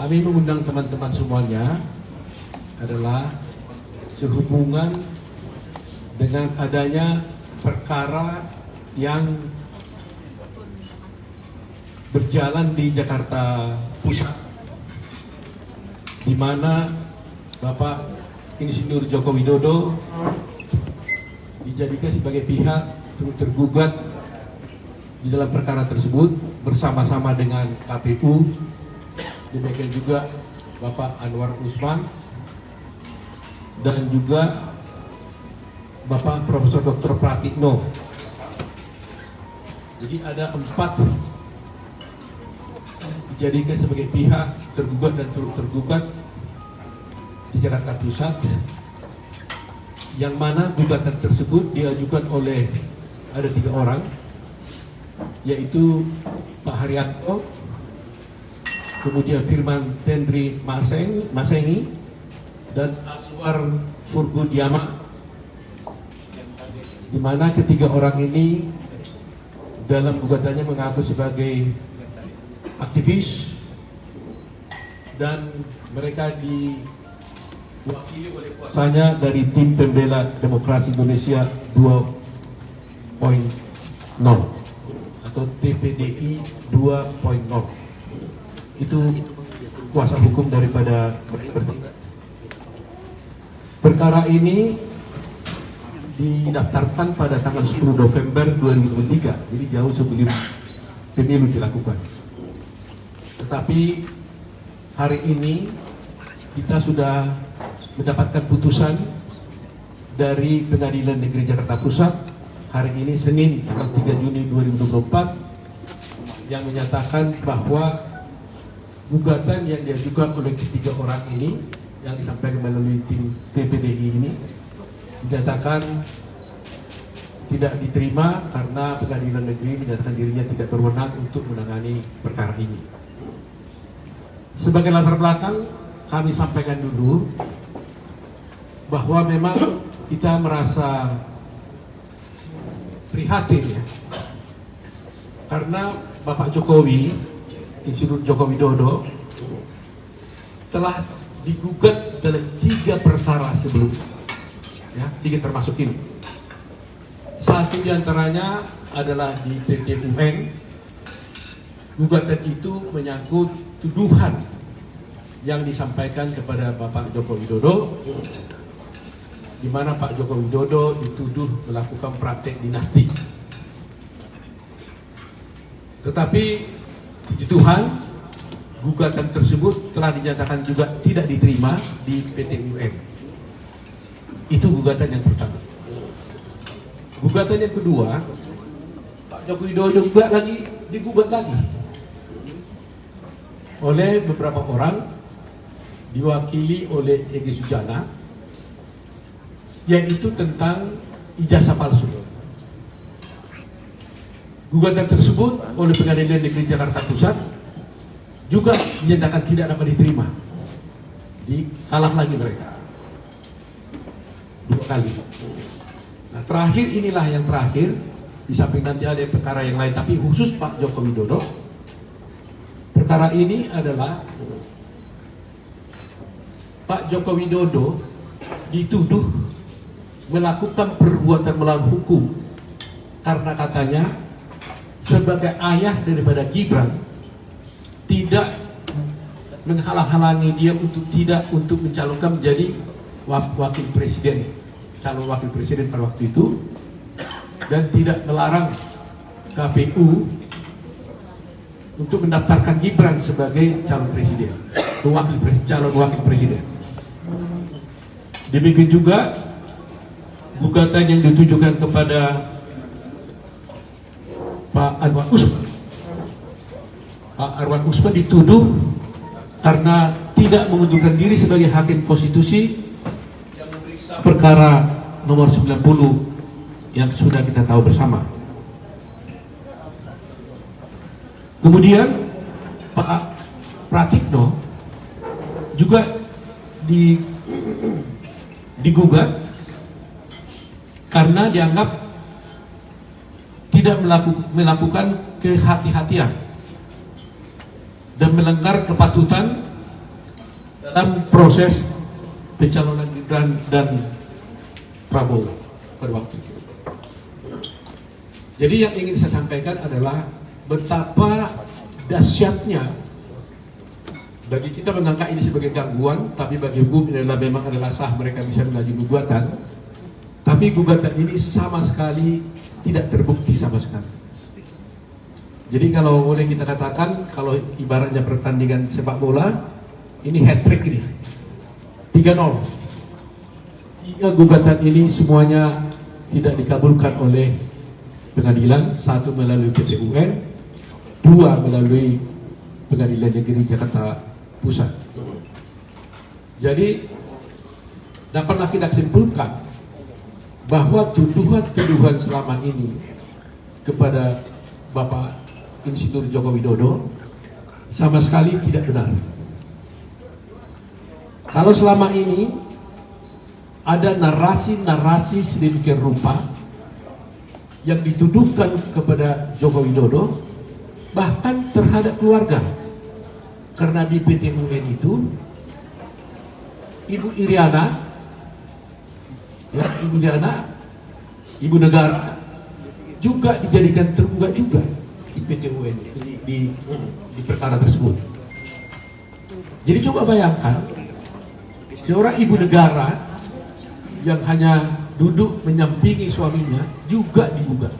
Kami mengundang teman-teman semuanya adalah sehubungan dengan adanya perkara yang berjalan di Jakarta Pusat, di mana Bapak Insinyur Joko Widodo dijadikan sebagai pihak tergugat di dalam perkara tersebut bersama-sama dengan KPU, demikian juga Bapak Anwar Usman dan juga Bapak Profesor Dr. Pratikno. Jadi ada 4 dijadikan sebagai pihak tergugat dan turut tergugat di Jakarta Pusat, yang mana gugatan tersebut diajukan oleh ada 3 orang, yaitu Pak Haryanto, kemudian Firman Tendri Masengi, dan Aswar Furgudiama, di mana ketiga orang ini dalam gugatannya mengaku sebagai aktivis dan mereka diwakili oleh kuasanya dari tim pembela demokrasi Indonesia 2.0 atau TPDI 2.0. Itu kuasa hukum daripada perkara ini didaftarkan pada tanggal 10 November 2023, jadi jauh sebelum pemilu dilakukan. Tetapi hari ini kita sudah mendapatkan putusan dari Pengadilan Negeri Jakarta Pusat hari ini Senin tanggal 3 Juni 2024 yang menyatakan bahwa gugatan yang diajukan oleh ketiga orang ini yang disampaikan melalui tim TPDI ini dinyatakan tidak diterima karena Pengadilan Negeri menyatakan dirinya tidak berwenang untuk menangani perkara ini. Sebagai latar belakang, kami sampaikan dulu bahwa memang kita merasa prihatin ya, karena Bapak Jokowi, Insinyur Joko Widodo telah digugat dalam 3 perkara sebelumnya, ya, 3 termasuk ini. Satu diantaranya adalah di PT UN. Gugatan itu menyangkut tuduhan yang disampaikan kepada Bapak Joko Widodo, di mana Pak Joko Widodo dituduh melakukan praktek dinasti. Tetapi puji Tuhan, gugatan tersebut telah dinyatakan juga tidak diterima di PT UN. Itu gugatan yang pertama. Gugatan yang kedua, Pak Joko Widodo juga digugat lagi oleh beberapa orang, diwakili oleh Egy Sujana, yaitu tentang ijazah palsu. Gugatan tersebut oleh Pengadilan Negeri Jakarta Pusat juga dinyatakan tidak dapat diterima. Kalah lagi mereka 2 kali. Nah, terakhir inilah yang terakhir, di samping nanti ada perkara yang lain, tapi khusus Pak Joko Widodo. Perkara ini adalah Pak Joko Widodo dituduh melakukan perbuatan melawan hukum karena katanya sebagai ayah daripada Gibran tidak menghalang-halangi dia untuk mencalonkan menjadi wakil presiden, calon wakil presiden pada waktu itu, dan tidak melarang KPU untuk mendaftarkan Gibran sebagai calon presiden, calon wakil presiden. Demikian juga gugatan yang ditujukan kepada Pak Anwar Usman. Pak Anwar Usman dituduh karena tidak mengundurkan diri sebagai hakim konstitusi yang memeriksa perkara nomor 90 yang sudah kita tahu bersama. Kemudian Pak Pratikno juga digugat karena dianggap tidak melakukan kehati-hatian dan melanggar kepatutan dalam proses pencalonan Gibran dan Prabowo pada waktu itu. Jadi yang ingin saya sampaikan adalah betapa dahsyatnya bagi kita menganggap ini sebagai gangguan, tapi bagi hukum ini memang adalah sah, mereka bisa mengajukan gugatan. Tapi gugatan ini sama sekali tidak terbukti sama sekali. Jadi kalau boleh kita katakan, kalau ibaratnya pertandingan sepak bola, ini hat-trick ini, 3-0. 3 gugatan ini semuanya tidak dikabulkan oleh pengadilan, 1 melalui PT UN, 2 melalui Pengadilan Negeri Jakarta Pusat. Jadi dapatlah kita simpulkan bahwa tuduhan-tuduhan selama ini kepada Bapak Insinyur Joko Widodo sama sekali tidak benar. Kalau selama ini ada narasi-narasi sedemikian rupa yang dituduhkan kepada Joko Widodo, bahkan terhadap keluarga. Karena di PT UN itu Ibu Iriana, ya, Ibu Iriana, Ibu Negara juga dijadikan tergugat juga di PT UN di perkara tersebut. Jadi coba bayangkan seorang ibu negara yang hanya duduk menyampingi suaminya juga digugat.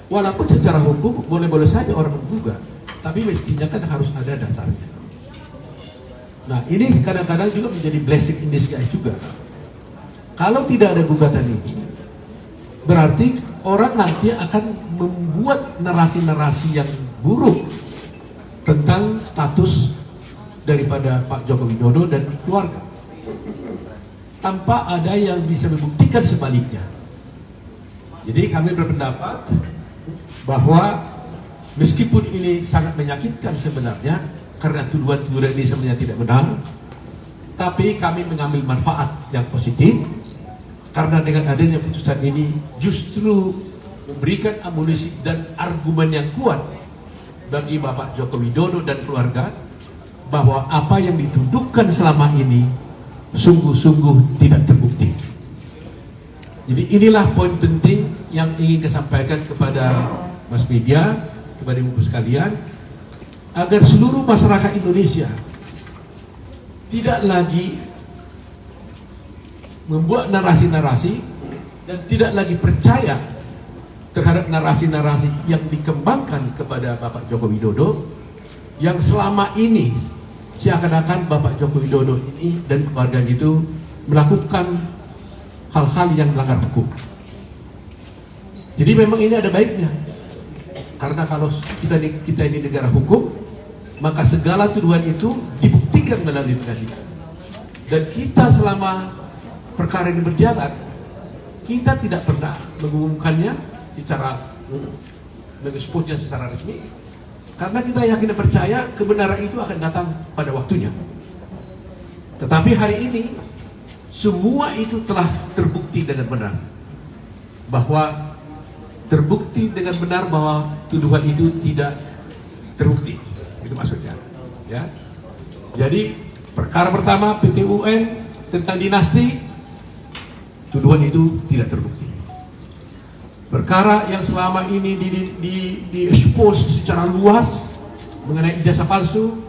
Walaupun secara hukum boleh-boleh saja orang menggugat, tapi mestinya kan harus ada dasarnya. Nah, ini kadang-kadang juga menjadi blessing in disguise juga. Kalau tidak ada gugatan ini, berarti orang nanti akan membuat narasi-narasi yang buruk tentang status daripada Pak Joko Widodo dan keluarga, tanpa ada yang bisa membuktikan sebaliknya. Jadi kami berpendapat bahwa meskipun ini sangat menyakitkan sebenarnya, karena tuduhan-tuduhan ini sebenarnya tidak benar, tapi kami mengambil manfaat yang positif, karena dengan adanya putusan ini justru memberikan amunisi dan argumen yang kuat bagi Bapak Joko Widodo dan keluarga, bahwa apa yang dituduhkan selama ini sungguh-sungguh tidak terbukti. Jadi inilah poin penting yang ingin saya sampaikan kepada Mas Media, kepada Ibu sekalian, agar seluruh masyarakat Indonesia tidak lagi membuat narasi-narasi dan tidak lagi percaya terhadap narasi-narasi yang dikembangkan kepada Bapak Joko Widodo, yang selama ini seakan-akan Bapak Joko Widodo ini dan keluarganya itu melakukan hal-hal yang melanggar hukum. Jadi memang ini ada baiknya, karena kalau kita ini negara hukum, maka segala tuduhan itu dibuktikan melalui pengadilan. Dan kita selama perkara ini berjalan, kita tidak pernah mengumumkannya secara mengeksposnya secara resmi, karena kita yakin dan percaya kebenaran itu akan datang pada waktunya. Tetapi hari ini semua itu telah terbukti dengan benar, bahwa terbukti dengan benar bahwa tuduhan itu tidak terbukti. Itu maksudnya, ya. Jadi perkara pertama PT UN tentang dinasti, tuduhan itu tidak terbukti. Perkara yang selama ini di-expose secara luas mengenai ijazah palsu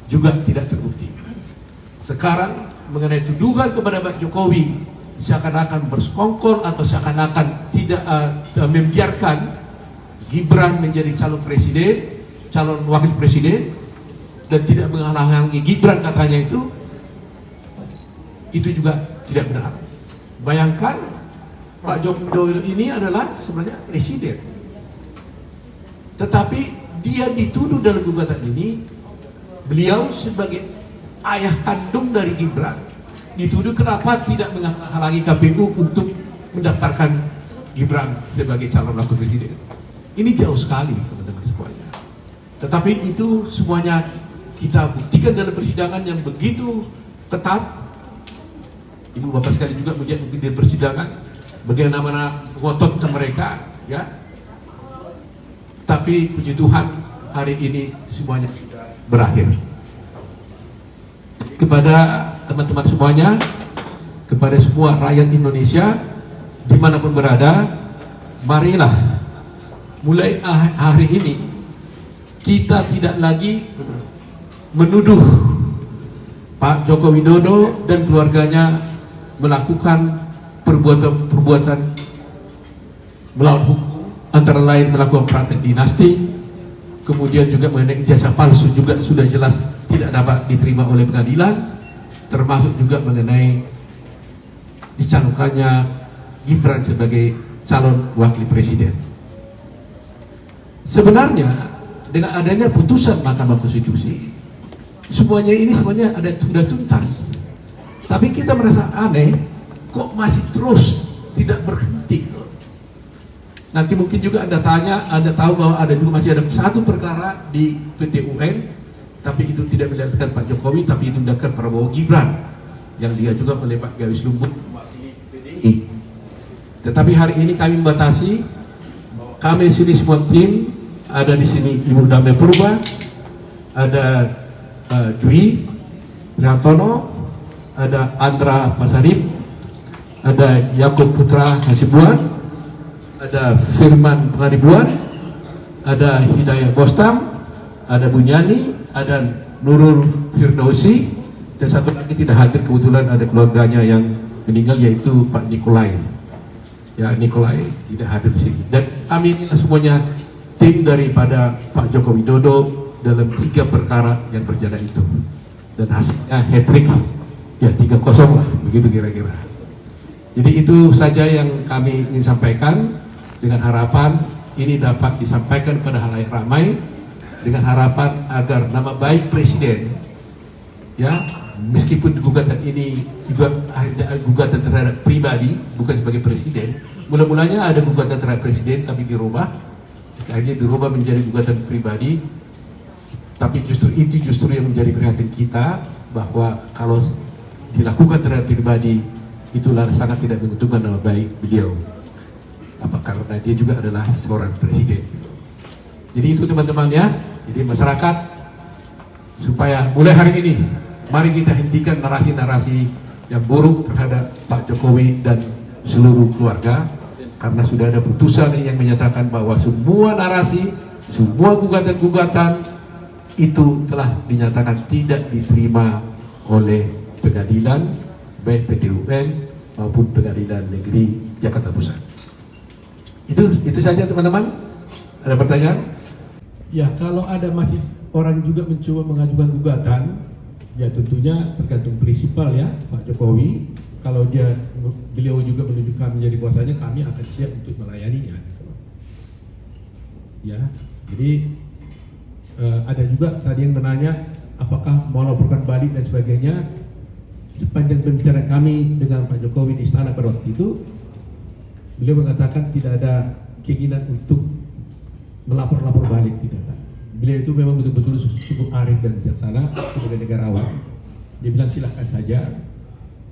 juga tidak terbukti. Sekarang mengenai tuduhan kepada Pak Jokowi seakan-akan bersekongkol atau seakan-akan tidak membiarkan Gibran menjadi calon presiden, calon wakil presiden, dan tidak menghalangi Gibran katanya, itu juga tidak benar. Bayangkan Pak Joko Widodo ini adalah sebenarnya presiden, tetapi dia dituduh dalam gugatan ini, beliau sebagai ayah kandung dari Gibran dituduh kenapa tidak menghalangi KPU untuk mendaftarkan Gibran sebagai calon wakil presiden. Ini jauh sekali teman-teman semuanya. Tetapi itu semuanya kita buktikan dalam persidangan yang begitu ketat. Ibu bapak sekali juga melihat mungkin di persidangan bagaimana mengototkan mereka, ya. Tapi puji Tuhan hari ini semuanya berakhir. kepada teman-teman semuanya, kepada semua rakyat Indonesia dimanapun berada, marilah mulai hari ini kita tidak lagi menuduh Pak Joko Widodo dan keluarganya melakukan perbuatan-perbuatan melawan hukum, antara lain melakukan praktek dinasti, kemudian juga mengenai ijazah palsu juga sudah jelas tidak dapat diterima oleh pengadilan, termasuk juga mengenai dicalonkannya Gibran sebagai calon wakil presiden. Sebenarnya dengan adanya putusan Mahkamah Konstitusi, semuanya sudah tuntas. Tapi kita merasa aneh, kok masih terus tidak berhenti. Nanti mungkin juga Anda tanya, Anda tahu bahwa masih ada satu perkara di PT UN, tapi itu tidak melibatkan Pak Jokowi, tapi itu melibatkan Prabowo Gibran, yang dia juga oleh Pak Gawis Lumbung mewakili PDI. Tetapi hari ini kami membatasi, kami sini semua tim, ada di sini Ibu Damai Purba, ada Dwi Prihartono, ada Andra Pasarip, ada Yakub Putra Hasibuan, ada Firman Pengaribuan, ada Hidayah Bostam, ada Bunyani, ada Nurul Firdausi, dan satu lagi tidak hadir kebetulan ada keluarganya yang meninggal, yaitu Pak Nikolai. Ya, Nikolai tidak hadir di sini. Dan kami inilah semuanya tim daripada Pak Joko Widodo dalam 3 perkara yang berjalan itu, dan hasilnya hat-trick, ya 3-0 lah, begitu kira-kira. Jadi itu saja yang kami ingin sampaikan, dengan harapan ini dapat disampaikan pada halayak ramai, dengan harapan agar nama baik presiden, ya meskipun gugatan ini juga akhirnya gugatan terhadap pribadi, bukan sebagai presiden. Mula-mulanya ada gugatan terhadap presiden tapi dirubah, akhirnya dirubah menjadi gugatan pribadi. Tapi justru yang menjadi perhatian kita, bahwa kalau dilakukan terhadap pribadi itulah sangat tidak menguntungkan nama baik beliau. Apa karena dia juga adalah seorang presiden. Jadi itu teman-teman ya. Jadi masyarakat, supaya mulai hari ini mari kita hentikan narasi-narasi yang buruk terhadap Pak Jokowi dan seluruh keluarga, karena sudah ada putusan yang menyatakan bahwa semua narasi, semua gugatan-gugatan itu telah dinyatakan tidak diterima oleh pengadilan, baik PT UN maupun Pengadilan Negeri Jakarta Pusat. Itu saja teman-teman. Ada pertanyaan? Ya, kalau ada masih orang juga mencoba mengajukan gugatan, ya tentunya tergantung prinsipal ya Pak Jokowi. Kalau beliau juga menunjukkan menjadi kuasanya, kami akan siap untuk melayaninya. Ya, jadi ada juga tadi yang menanya apakah mau laporkan balik dan sebagainya. Sepanjang pembicaraan kami dengan Pak Jokowi di istana pada waktu itu, beliau mengatakan tidak ada keinginan untuk melapor balik, tidak. Beliau itu memang betul-betul cukup arif dan bijaksana sebagai negarawan. Dia bilang silahkan saja,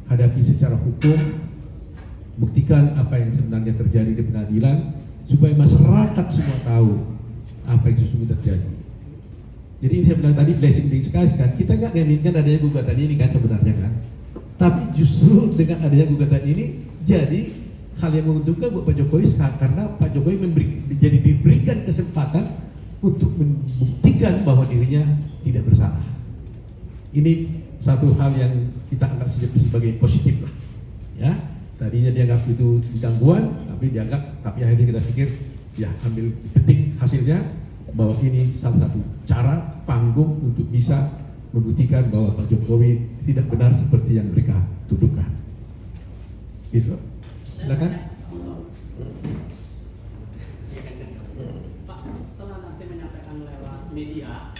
hadapi secara hukum, buktikan apa yang sebenarnya terjadi di pengadilan, supaya masyarakat semua tahu apa yang sesungguhnya terjadi. Jadi saya bilang tadi blessing sekali kan, kita nggak menginginkan adanya gugatan ini kan sebenarnya kan, tapi justru dengan adanya gugatan ini jadi hal yang menguntungkan buat Pak Jokowi, karena Pak Jokowi diberikan kesempatan untuk membuktikan bahwa dirinya tidak bersalah. Ini satu hal yang kita anggap sebagai positif lah, ya. Tadinya dianggap itu gangguan, tapi akhirnya kita pikir ya ambil petik hasilnya, bahwa ini salah satu cara panggung untuk bisa membuktikan bahwa Pak Jokowi tidak benar seperti yang mereka tuduhkan. Gitu. Silakan. Pak, setelah nanti menyampaikan lewat media,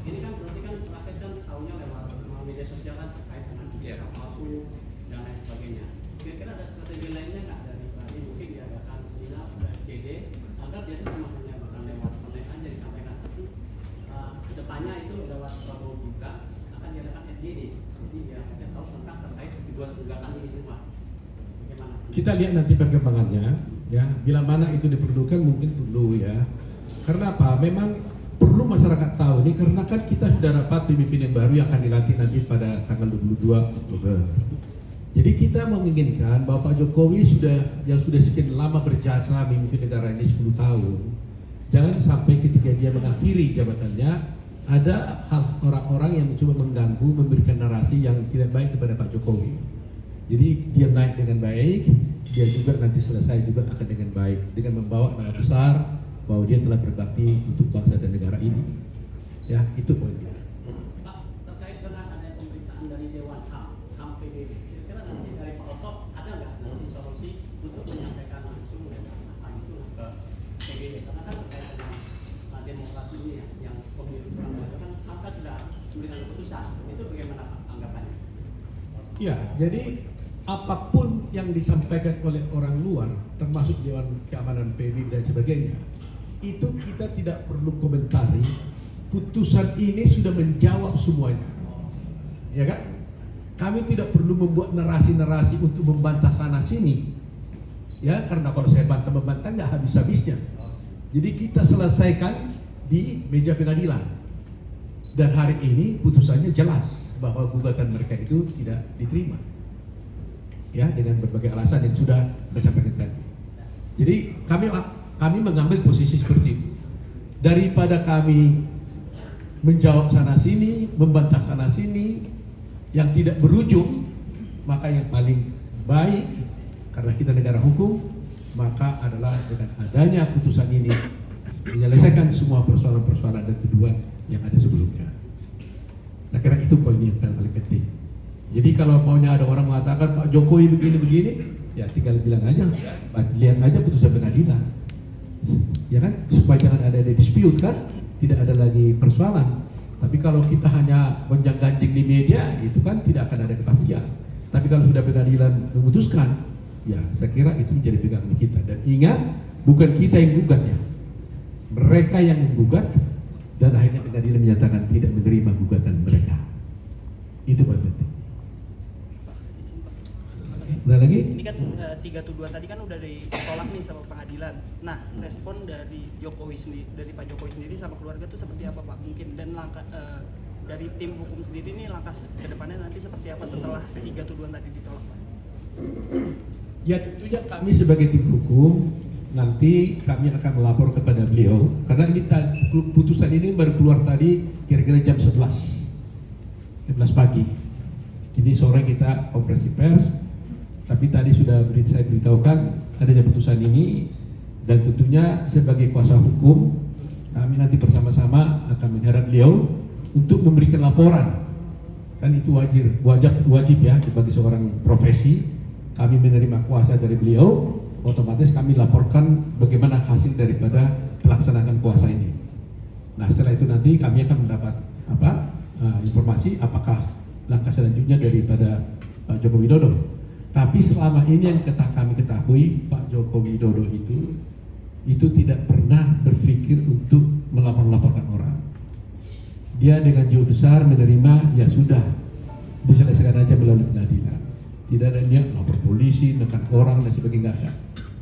ini kan berarti kan rakyat kan tahunya lewat media sosial kan terkait dengan ijazah palsu dan lain sebagainya. Kira-kira ada strategi lainnya nggak dari tadi mungkin diadakan seminar pada FGD agar dia cuma hanya bakal lewat online aja disampaikan, tapi kedepannya itu lewat Prabowo juga akan diadakan FGD, jadi dia akan tahu tentang terkait kedua gugatan ini semua. Bagaimana? Kita lihat nanti perkembangannya, ya. Bila mana itu diperlukan mungkin perlu ya. Karena apa? Memang perlu masyarakat tahu ini karena kan kita sudah dapat pemimpin yang baru yang akan dilantik nanti pada tanggal 22 Oktober. Jadi kita menginginkan bahwa Pak Jokowi yang sudah sekian lama berjasa memimpin negara ini 10 tahun, jangan sampai ketika dia mengakhiri jabatannya ada hal orang-orang yang mencoba mengganggu, memberikan narasi yang tidak baik kepada Pak Jokowi. Jadi dia naik dengan baik, dia juga nanti selesai juga akan dengan baik dengan membawa nama besar bahwa dia telah berbakti untuk bangsa dan negara ini. Ya, itu poin kita. Pak, terkait dengan adanya pemberitaan dari Dewan HAM PBB, kira-kira nanti dari Pak Oto ada nggak nanti solusi untuk menyampaikan langsung dari HAM itu ke PBB? Karena kan terkait dengan demokrasi ini ya, yang pemilu kurang baca kan HAM sudah memberikan keputusan. Itu bagaimana Pak anggapannya? Ya, jadi apapun yang disampaikan oleh orang luar, termasuk Dewan Keamanan PBB dan sebagainya, itu kita tidak perlu komentari. Putusan ini sudah menjawab semuanya, ya kan? Kami tidak perlu membuat narasi-narasi untuk membantah sana sini, ya, karena kalau saya membantah nggak habis-habisnya. Jadi kita selesaikan di meja pengadilan, dan hari ini putusannya jelas bahwa gugatan mereka itu tidak diterima, ya, dengan berbagai alasan yang sudah saya sampaikan tadi. Jadi kami mengambil posisi seperti itu. Daripada kami menjawab sana sini, membantah sana sini, yang tidak berujung, maka yang paling baik karena kita negara hukum, maka adalah dengan adanya putusan ini menyelesaikan semua persoalan-persoalan dan tuduhan yang ada sebelumnya. Saya kira itu poin yang paling penting. Jadi kalau maunya ada orang mengatakan Pak Jokowi begini-begini, ya tinggal bilang aja, lihat aja putusan pengadilan, ya kan, supaya jangan ada dispute kan, tidak ada lagi persoalan. Tapi kalau kita hanya gonjang-ganjing di media, itu kan tidak akan ada kepastian. Tapi kalau sudah pengadilan memutuskan, ya saya kira itu menjadi pegangan kita. Dan ingat, bukan kita yang gugat ya, mereka yang menggugat, dan akhirnya pengadilan menyatakan tidak menerima gugatan mereka. Itu poin penting. Udah lagi? Ini kan 3 tuduhan tadi kan udah ditolak nih sama pengadilan. Nah, respon dari Jokowi sendiri, dari Pak Jokowi sendiri sama keluarga tuh seperti apa Pak? Mungkin dan langkah dari tim hukum sendiri nih langkah ke depannya nanti seperti apa setelah 3 tuduhan tadi ditolak Pak? Ya tentunya kami sebagai tim hukum nanti kami akan melapor kepada beliau karena ini putusan ini baru keluar tadi kira-kira jam 11 pagi. Jadi sore kita konferensi pers. Tapi tadi sudah saya beritahukan adanya putusan ini, dan tentunya sebagai kuasa hukum kami nanti bersama-sama akan menghadap beliau untuk memberikan laporan. Kan itu wajib ya sebagai seorang profesi. Kami menerima kuasa dari beliau, otomatis kami laporkan bagaimana hasil daripada pelaksanaan kuasa ini. Nah setelah itu nanti kami akan mendapat informasi apakah langkah selanjutnya daripada Pak Joko Widodo. Tapi selama ini yang kami ketahui, Pak Joko Widodo itu tidak pernah berpikir untuk melapor-laporkan orang. Dia dengan jiwa besar menerima, ya sudah, diselesaikan aja melalui pengadilan. Tidak ada niat lapor polisi, menekan orang dan sebagainya, enggak ada.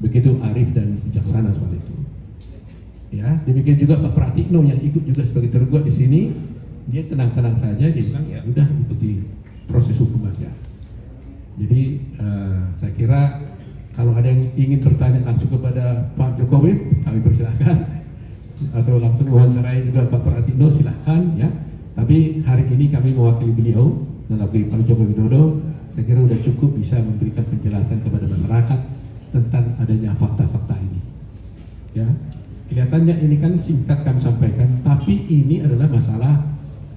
Begitu arif dan bijaksana soal itu. Ya, demikian juga Pak Pratikno yang ikut juga sebagai tergugat di sini, dia tenang-tenang saja, dia bilang ya udah ikuti proses hukum aja. Jadi saya kira kalau ada yang ingin bertanya langsung kepada Pak Jokowi, kami persilahkan, atau langsung wawancarai juga Pak Pratikno, silahkan ya. Tapi hari ini kami mewakili beliau melalui Pak Joko Widodo. Saya kira sudah cukup bisa memberikan penjelasan kepada masyarakat tentang adanya fakta-fakta ini. Ya, kelihatannya ini kan singkat kami sampaikan, tapi ini adalah masalah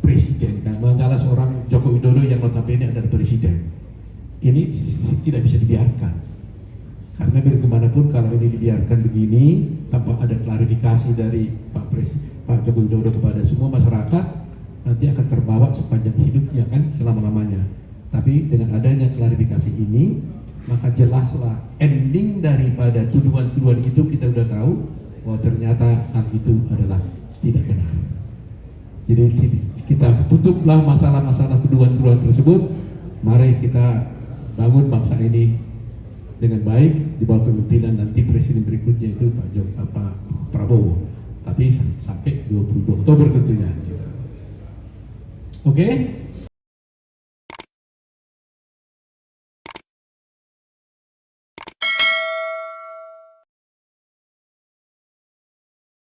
presiden kan, masalah seorang Joko Widodo yang notabene adalah presiden. Ini tidak bisa dibiarkan, karena biar kemanapun kalau ini dibiarkan begini tanpa ada klarifikasi dari Pak Joko Widodo kepada semua masyarakat, nanti akan terbawa sepanjang hidupnya kan, selama-lamanya. Tapi dengan adanya klarifikasi ini, maka jelaslah ending daripada tuduhan-tuduhan itu kita sudah tahu bahwa ternyata hal itu adalah tidak benar. Jadi kita tutuplah masalah-masalah tuduhan-tuduhan tersebut. Mari kita bangun bangsa ini dengan baik di bawah kepemimpinan nanti presiden berikutnya itu Pak Prabowo. tapi sampai 22 Oktober tentunya. Oke?